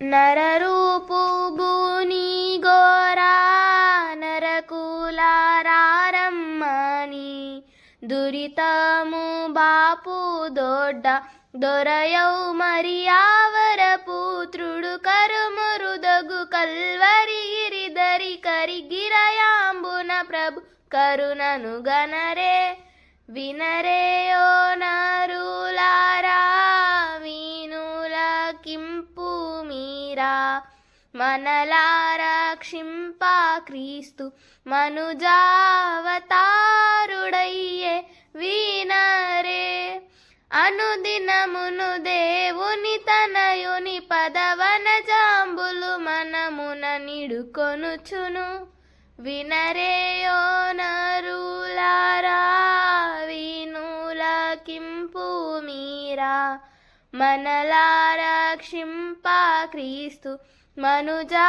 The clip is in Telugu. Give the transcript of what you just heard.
నరరూపు భూని గోరా నరకులారమ్మని దురితము బాపు దొడ్డ దొరయౌ మరియావర పుత్రుడు కరుమురుదగు కల్వరి గిరిధరి కరిగిరయాంబున ప్రభు కరుణను గనరే వినరే ఓ నరులారా వీనులకింపు మీరా మనలా రక్షింప క్రీస్తు మనుజావతారుడయ్యే వినరే అనుదినమును దేవుని తనయుని పదవన జాంబులు మనమున నిడుకొనుచును వినరే ఓ నరులారా వీనులకింపు మీరా మనలా రక్షింప క్రీస్తు మనుజావతారుడయ్యే